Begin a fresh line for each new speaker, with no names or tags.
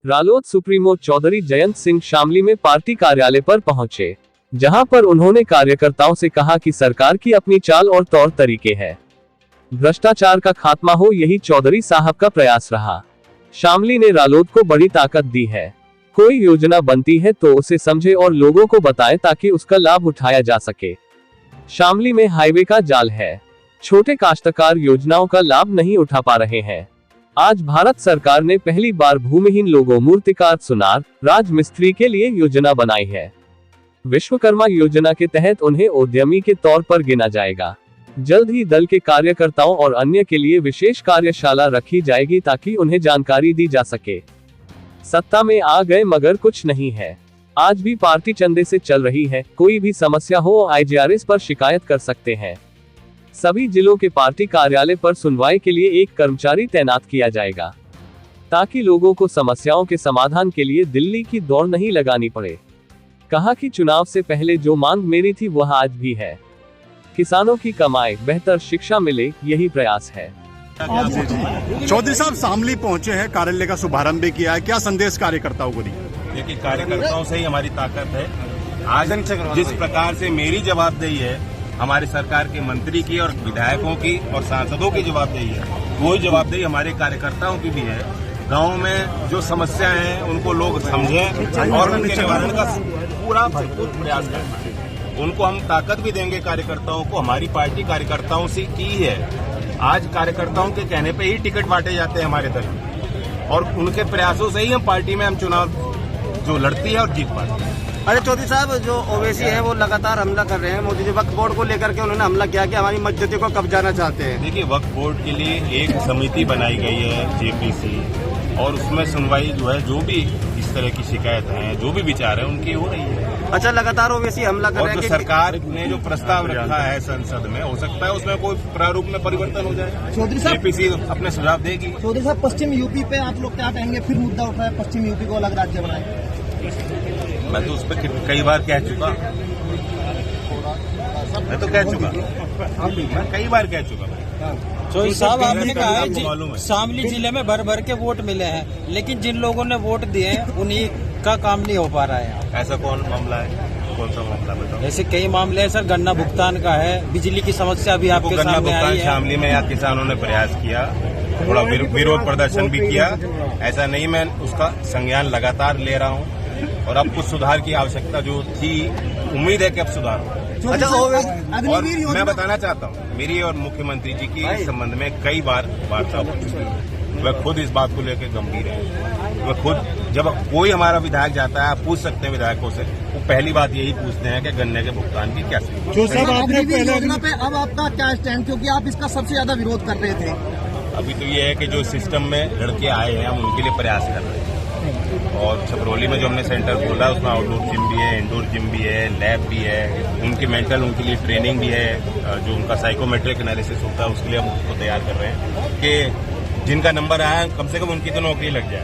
रालोद supremo Chaudhary Jayant Singh Shamli में party कार्यालय पर पहुंचे, जहां पर उन्होंने कार्यकर्ताओं से कहा कि सरकार की अपनी चाल और तौर तरीके हैं, भ्रष्टाचार का खात्मा हो, यही चौधरी साहब का प्रयास रहा। शामली ने रालोद को बड़ी ताकत दी है। कोई योजना बनती है तो उसे समझे और लोगों को बताएं ताकि उसका लाभ उठाया जा सके। शामली में हाईवे का जाल है, छोटे काश्तकार योजनाओं का लाभ नहीं उठा पा रहे हैं। आज भारत सरकार ने पहली बार भूमिहीन लोगों, मूर्तिकार, सुनार, राजमिस्त्री के लिए योजना बनाई है। विश्वकर्मा योजना के तहत उन्हें उद्यमी के तौर पर गिना जाएगा। जल्द ही दल के कार्यकर्ताओं और अन्य के लिए विशेष कार्यशाला रखी जाएगी ताकि उन्हें जानकारी दी जा सके। सत्ता में आ गए मगर कुछ नहीं है। आज भी पार्टी चंदे से चल रही है। कोई भी समस्या हो IGRS पर शिकायत कर सकते हैं। सभी जिलों के पार्टी कार्यालय पर सुनवाई के लिए एक कर्मचारी तैनात किया जाएगा, ताकि लोगों को समस्याओं के समाधान के लिए दिल्ली की दौड़ नहीं लगानी पड़े। कहा कि चुनाव से पहले जो मांग मेरी थी वह आज भी है। किसानों की कमाई, बेहतर शिक्षा मिले, यही प्रयास है।
चौधरी साहब शामली पहुंचे हैं, कार्यालय का शुभारंभ भी किया है, क्या संदेश कार्यकर्ताओं को दिया?
देखिए, कार्यकर्ताओं से ही हमारी ताकत है। आज जिस प्रकार से मेरी जवाबदेही है, हमारी सरकार के मंत्री की और विधायकों की और सांसदों की जवाबदेही है, वही जवाबदेही हमारे कार्यकर्ताओं की भी है। गांव में जो समस्याएं हैं उनको लोग समझें और उनके निवारण का पूरा भरपूर प्रयास करें। उनको हम ताकत भी देंगे कार्यकर्ताओं को। हमारी पार्टी कार्यकर्ताओं से की है। आज कार्यकर्ताओं के कहने पे ही टिकट बांटे जाते हैं हमारे दल, और उनके प्रयासों से ही हम पार्टी में हम चुनाव जो लड़ती है और जीत पाते हैं।
अरे चौधरी साहब, जो ओवैसी है वो लगातार हमला कर रहे हैं। मोदी जी वक्फ बोर्ड को लेकर के उन्होंने हमला किया कि हमारी मस्जिदों को कब्जाना चाहते हैं।
देखिए, वक्फ बोर्ड के लिए एक समिति बनाई गई है JPC, और उसमें सुनवाई जो है, जो भी इस तरह की शिकायत है, जो भी विचार है, उनकी हो रही है।
अच्छा, लगातार ओवैसी हमला कर रहे हैं।
सरकार ने जो प्रस्ताव रखा है संसद में, हो सकता है उसमें कोई प्रारूप में परिवर्तन हो जाए।
चौधरी साहब,
JPC अपने सुझाव देगी।
चौधरी साहब, पश्चिम यूपी पे आप लोग क्या कहेंगे? फिर मुद्दा उठा है पश्चिम यूपी को अलग राज्य बनाए।
मैं तो उस पर कई बार कह चुका, मैं कई बार कह चुका।
चौधरी साहब, आपने कहा है शामली जिले में भर भर के वोट मिले हैं, लेकिन जिन लोगों ने वोट दिए हैं उन्हीं का काम नहीं हो पा रहा है।
ऐसा कौन मामला है? कौन सा मामला बताओ?
ऐसे कई मामले हैं सर। गन्ना भुगतान का है, बिजली की समस्या भी आपके सामने आई है।
शामली में यहाँ किसानों ने प्रयास किया, थोड़ा विरोध प्रदर्शन भी किया। ऐसा नहीं, मैं उसका संज्ञान लगातार ले रहा हूँ, और अब कुछ सुधार की आवश्यकता जो थी, उम्मीद है कि अब सुधार हो।
अच्छा,
और मैं बताना चाहता हूँ, मेरी और मुख्यमंत्री जी की इस संबंध में कई बार वार्ता हो चुकी है। वह खुद इस बात को लेकर गंभीर है। वह खुद, जब कोई हमारा विधायक जाता है, आप पूछ सकते हैं विधायकों से, वो पहली बात यही पूछते हैं कि गन्ने के भुगतान की क्या
योजना पे अब आपका क्या स्टैंड, क्योंकि आप इसका सबसे ज्यादा विरोध कर रहे थे।
अभी तो ये है कि जो सिस्टम में लड़के आए हैं, हम उनके लिए प्रयास कर रहे हैं। और छपरौली में जो हमने सेंटर खोला, उसमें आउटडोर जिम भी है, इंडोर जिम भी है, लैब भी है, उनकी मेंटल, उनके लिए ट्रेनिंग भी है। जो उनका साइकोमेट्रिक एनालिसिस होता है, उसके लिए हम उसको तैयार कर रहे हैं कि जिनका नंबर आया, कम से कम उनकी तो नौकरी लग जाए।